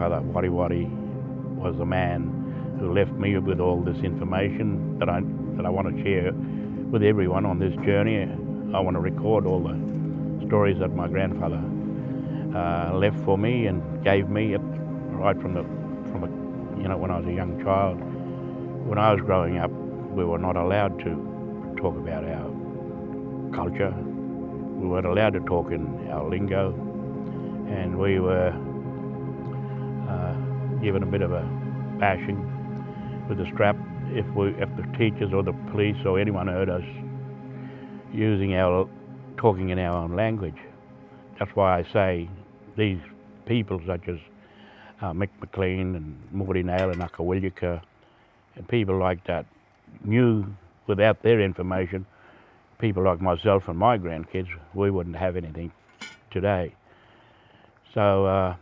grandfather, Watti Watti, was the man who left me with all this information that I want to share with everyone on this journey. I want to record all the stories that my grandfather left for me and gave me right from when I was a young child. When I was growing up, we were not allowed to talk about our culture. We weren't allowed to talk in our lingo, and we were given a bit of a bashing with the strap if the teachers or the police or anyone heard us talking in our own language. That's why I say these people such as Mick McLean and Morty Nail and Akawiljuka and people like that knew without their information, people like myself and my grandkids, we wouldn't have anything today. So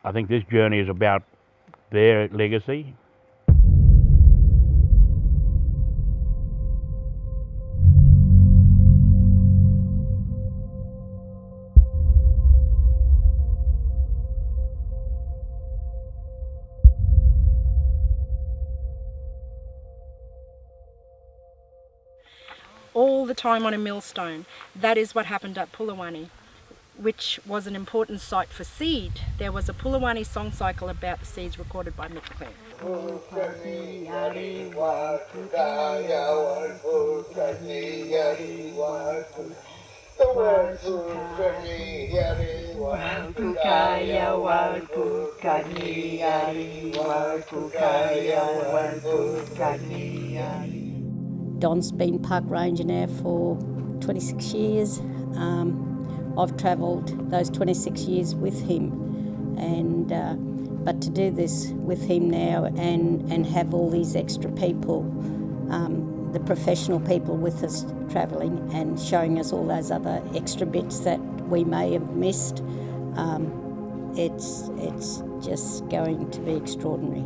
I think this journey is about their legacy. All the time on a millstone. That is what happened at Pulawani, which was an important site for seed. There was a Pulawani song cycle about the seeds recorded by Mick McLean. Don's been park ranger now for 26 years. I've travelled those 26 years with him, and but to do this with him now and have all these extra people, the professional people with us travelling and showing us all those other extra bits that we may have missed, it's just going to be extraordinary.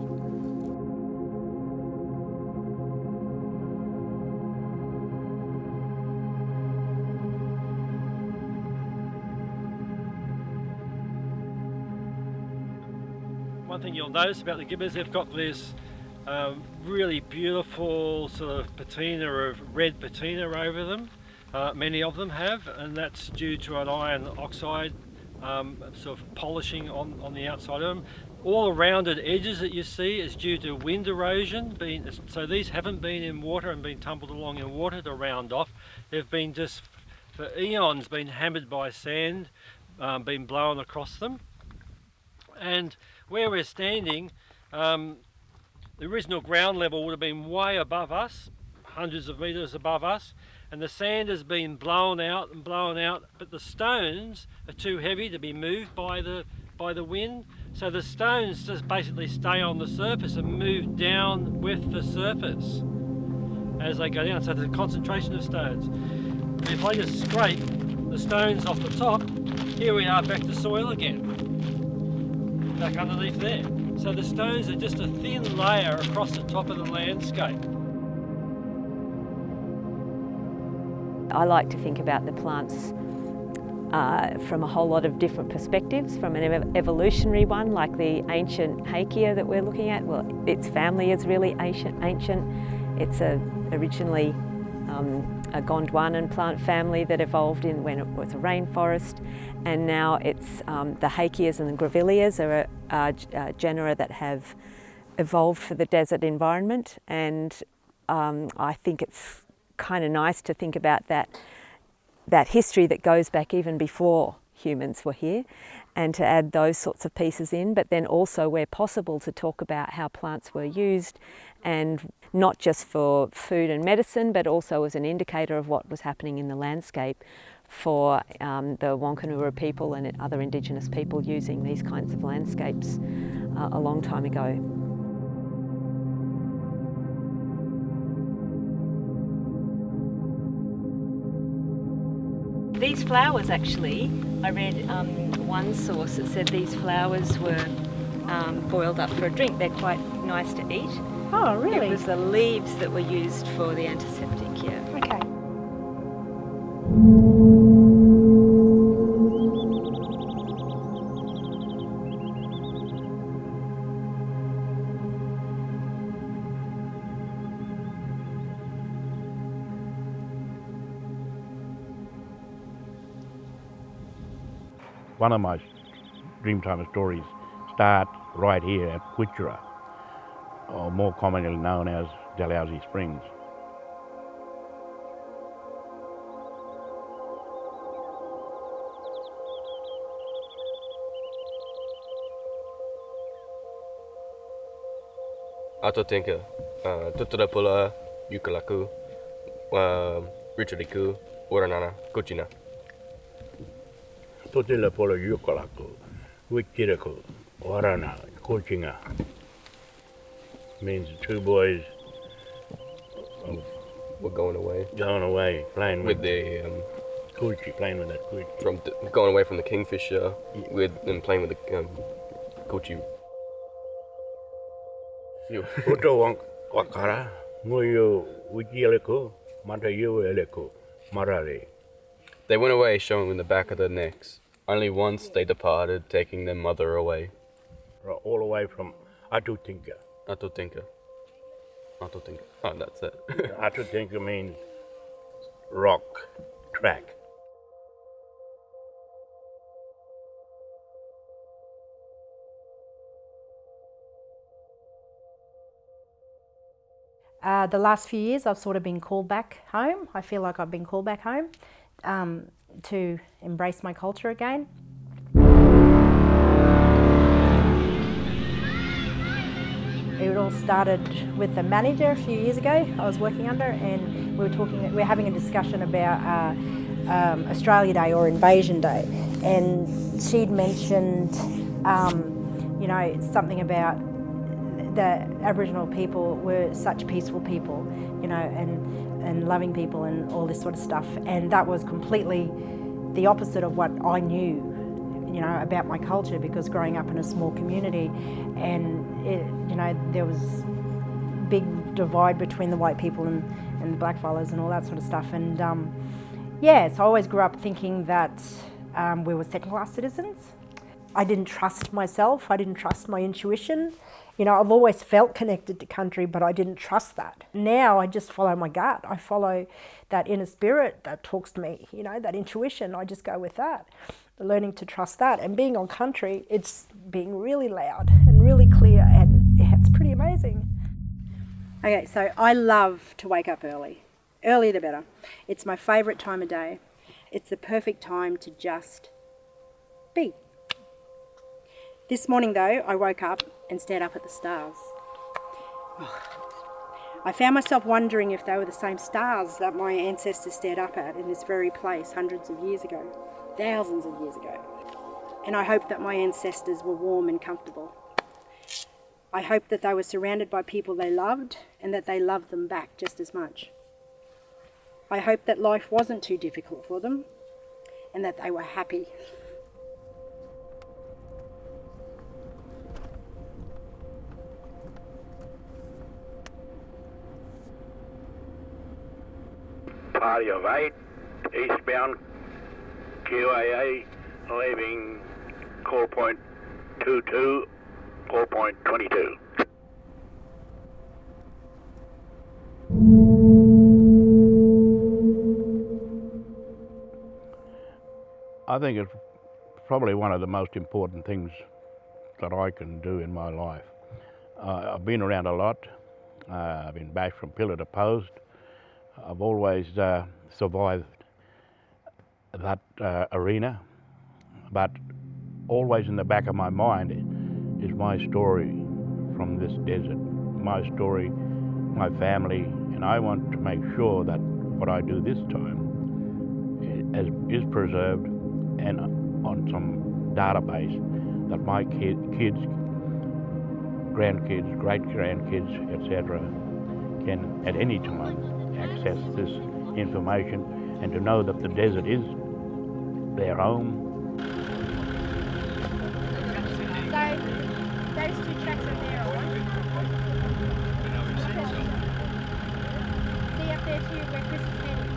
One thing you'll notice about the gibbers, they've got this really beautiful sort of patina of red patina over them. Many of them have, and that's due to an iron oxide sort of polishing on the outside of them. All the rounded edges that you see is due to wind erosion. So these haven't been in water and been tumbled along in water to round off. They've been just for eons been hammered by sand, been blown across them. And where we're standing, the original ground level would have been way above us, hundreds of metres above us, and the sand has been blown out, but the stones are too heavy to be moved by the wind, so the stones just basically stay on the surface and move down with the surface as they go down, so there's a concentration of stones. And if I just scrape the stones off the top, here we are back to soil again. Back underneath there. So the stones are just a thin layer across the top of the landscape. I like to think about the plants from a whole lot of different perspectives, from an evolutionary one like the ancient Hakea that we're looking at. Well, its family is really ancient. It's originally a Gondwanan plant family that evolved in when it was a rainforest, and now it's the Hakeas and the Grevilleas are genera that have evolved for the desert environment, and I think it's kind of nice to think about that history that goes back even before humans were here, and to add those sorts of pieces in, but then also where possible to talk about how plants were used, and not just for food and medicine, but also as an indicator of what was happening in the landscape for the WangKangurru people and other Indigenous people using these kinds of landscapes a long time ago. These flowers actually, I read one source that said these flowers were boiled up for a drink. They're quite nice to eat. Oh, really? It was the leaves that were used for the antiseptic, yeah. Okay. one of my Dreamtime stories start right here at Butchulla, or more commonly known as Dalhousie Springs. Ato tinka, tutura pula, yukalaku, richardiku, uranana, kuchina. Tutila polo yukalaku, wikiraku, warana, kuchinga. Means the two boys We're going away, playing with the kuchi, playing with that kuchi. going away from the kingfisher and playing with the kuchi. Uto wakara, nguyo wikiraku, mata eleku, marare. They went away showing the back of their necks. Only once they departed, taking their mother away. All the way from Atutinka. Atotinka. Oh, that's it. Atutinka means rock, track. The last few years I've sort of been called back home. I feel like I've been called back home to embrace my culture again. It all started with the manager a few years ago I was working under, and we were having a discussion about Australia Day or Invasion Day, and she'd mentioned something about the Aboriginal people were such peaceful people, and loving people and all this sort of stuff, and that was completely the opposite of what I knew, about my culture, because growing up in a small community, and there was big divide between the white people and the blackfellas and all that sort of stuff, and so I always grew up thinking that we were second-class citizens. I didn't trust myself, I didn't trust my intuition. I've always felt connected to country, but I didn't trust that. Now I just follow my gut. I follow that inner spirit that talks to me, that intuition. I just go with that, learning to trust that. And being on country, it's being really loud and really clear, and it's pretty amazing. Okay, so I love to wake up early. Earlier the better. It's my favourite time of day. It's the perfect time to just be. This morning though, I woke up and stared up at the stars. I found myself wondering if they were the same stars that my ancestors stared up at in this very place hundreds of years ago, thousands of years ago. And I hoped that my ancestors were warm and comfortable. I hoped that they were surrounded by people they loved and that they loved them back just as much. I hoped that life wasn't too difficult for them and that they were happy. Party of 8, eastbound QAA, leaving call point 22, call point 22. I think it's probably one of the most important things that I can do in my life. I've been around a lot. I've been bashed from pillar to post. I've always survived that arena, but always in the back of my mind is my story from this desert, my story, my family, and I want to make sure that what I do this time is preserved and on some database that my kids, grandkids, great-grandkids, etc. can at any time access this information and to know that the desert is their home. So those two tracks are there, all right? See up there too where Chris is heading.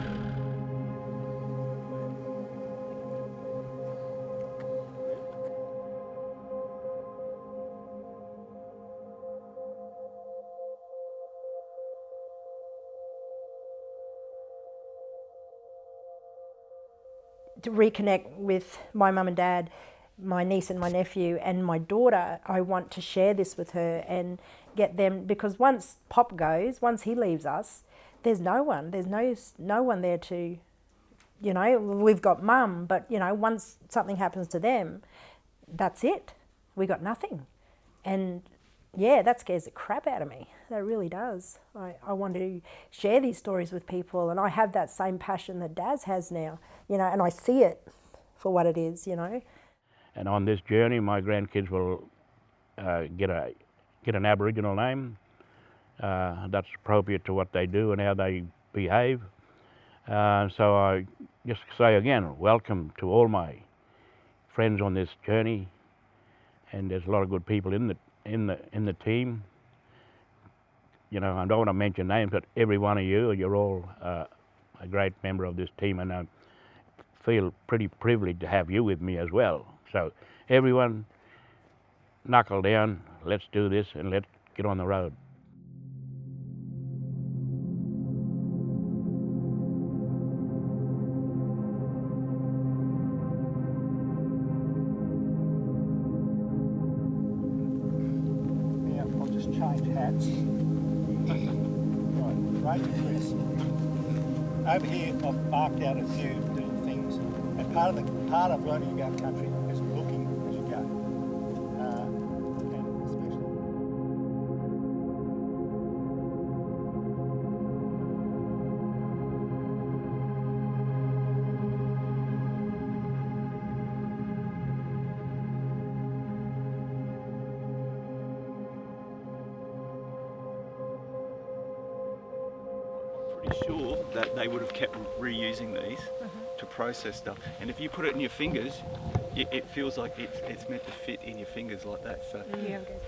To reconnect with my mum and dad my niece and my nephew and my daughter, I want to share this with her and get them, because once Pop goes, once he leaves us, there's no one. There's no one there to, you know, we've got Mum, but, you know, once something happens to them, that's it. We got nothing. And yeah, that scares the crap out of me. That really does. I want to share these stories with people, and I have that same passion that Daz has now, you know, and I see it for what it is, you know. And on this journey, my grandkids will get an Aboriginal name that's appropriate to what they do and how they behave. So I just say again, welcome to all my friends on this journey, and there's a lot of good people in the team. You know, I don't want to mention names, but every one of you're all a great member of this team, and I feel pretty privileged to have you with me as well. So everyone, knuckle down, let's do this and let's get on the road. Yeah, I'll just change hats. Right, Chris. Over here, I've marked out a few little things, and part of learning about country is looking as you go, and especially. Sure that they would have kept reusing these to process stuff, and if you put it in your fingers, it feels like it's meant to fit in your fingers like that. So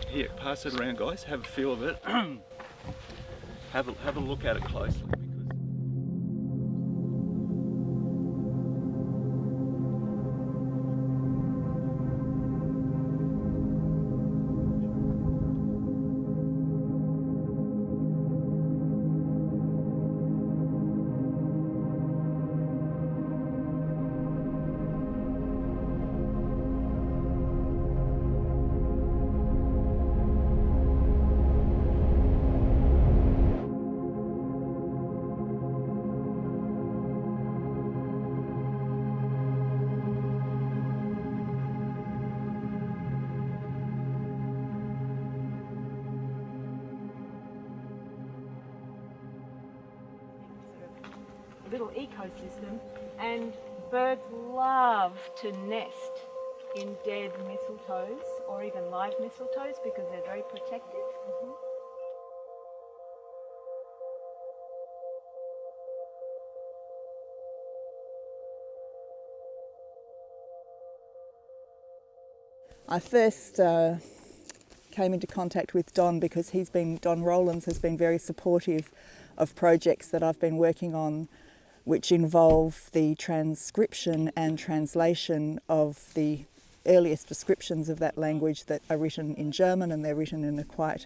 here, pass it around, guys, have a feel of it. have a look at it closely. Little ecosystem, and birds love to nest in dead mistletoes or even live mistletoes because they're very protective. I first came into contact with Don because Don Rowlands has been very supportive of projects that I've been working on, which involve the transcription and translation of the earliest descriptions of that language that are written in German, and they're written in a quite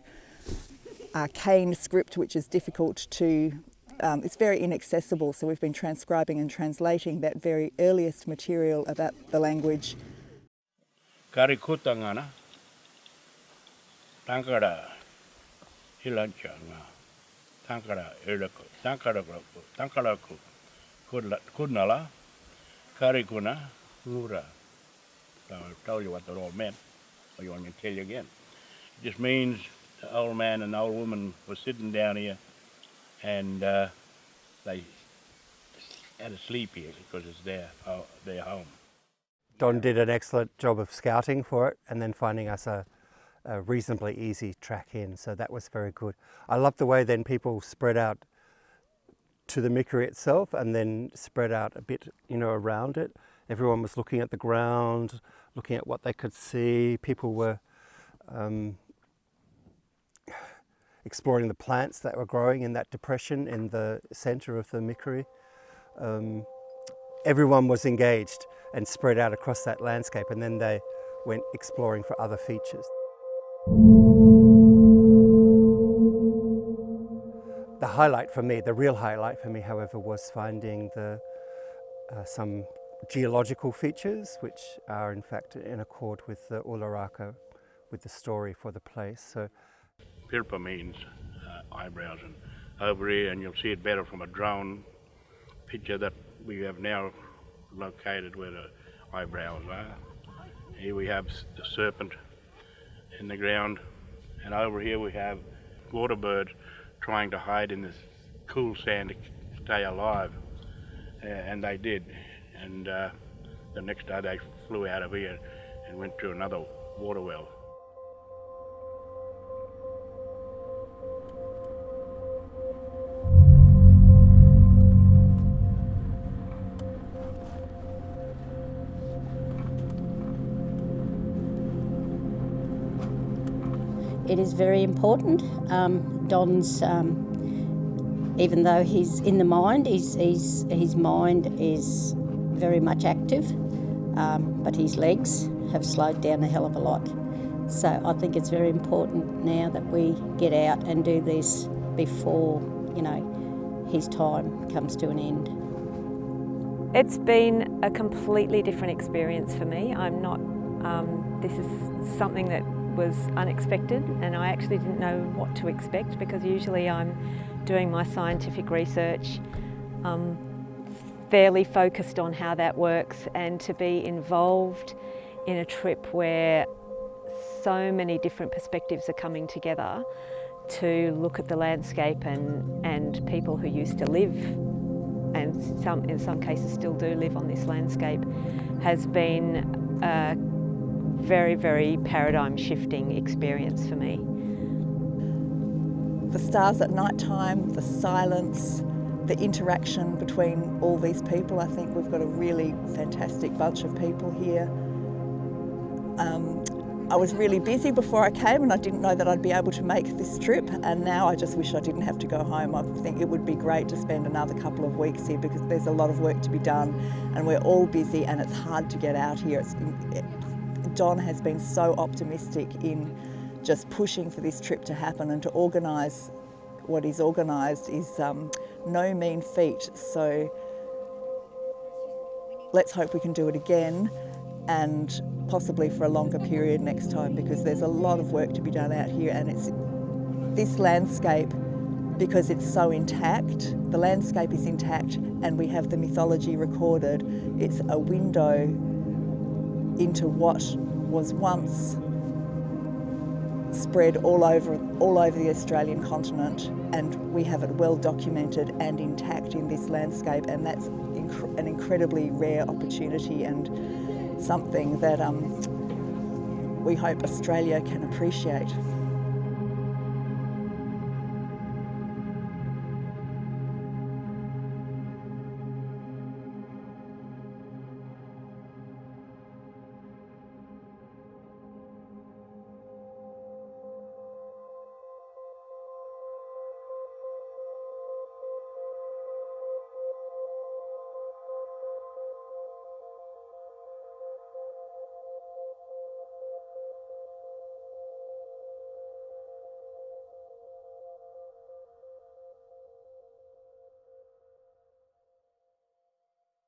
arcane script which is difficult to, it's very inaccessible, so we've been transcribing and translating that very earliest material about the language. Karikutangana, Tankara, Hilanchanga, Tankara, Uraku, Tankaraku, Kudnala, Karikuna, Ura. So I've told you what that all meant, or you want me to tell you again? It just means the old man and the old woman were sitting down here, and they had to sleep here because it's their home. Don did an excellent job of scouting for it and then finding us a reasonably easy track in, so that was very good. I love the way then people spread out to the Mickery itself and then spread out a bit, you know, around it. Everyone was looking at the ground, looking at what they could see. People were exploring the plants that were growing in that depression in the centre of the Mickery. Everyone was engaged and spread out across that landscape, and then they went exploring for other features. The highlight for me, the real highlight for me, however, was finding some geological features, which are in fact in accord with the Ularaka, with the story for the place. So, Pirpa means eyebrows, and over here, and you'll see it better from a drone picture that we have now located where the eyebrows are. Here we have the serpent in the ground, and over here we have water birds trying to hide in this cool sand to stay alive, and they did. And the next day they flew out of here and went to another water well. It is very important. Don's, even though he's in the mine, his mind is very much active, but his legs have slowed down a hell of a lot. So I think it's very important now that we get out and do this before, his time comes to an end. It's been a completely different experience for me. This is something that was unexpected, and I actually didn't know what to expect, because usually I'm doing my scientific research, fairly focused on how that works, and to be involved in a trip where so many different perspectives are coming together to look at the landscape and people who used to live, and in some cases still do live on this landscape, has been very, very paradigm shifting experience for me. The stars at night time, the silence, the interaction between all these people. I think we've got a really fantastic bunch of people here. I was really busy before I came, and I didn't know that I'd be able to make this trip, and now I just wish I didn't have to go home. I think it would be great to spend another couple of weeks here, because there's a lot of work to be done and we're all busy and it's hard to get out here. Don has been so optimistic in just pushing for this trip to happen, and to organise what he's organised is no mean feat. So let's hope we can do it again, and possibly for a longer period next time, because there's a lot of work to be done out here, and it's this landscape, because it's so intact, the landscape is intact and we have the mythology recorded. It's a window into what was once spread all over the Australian continent, and we have it well documented and intact in this landscape, and that's an incredibly rare opportunity and something that we hope Australia can appreciate.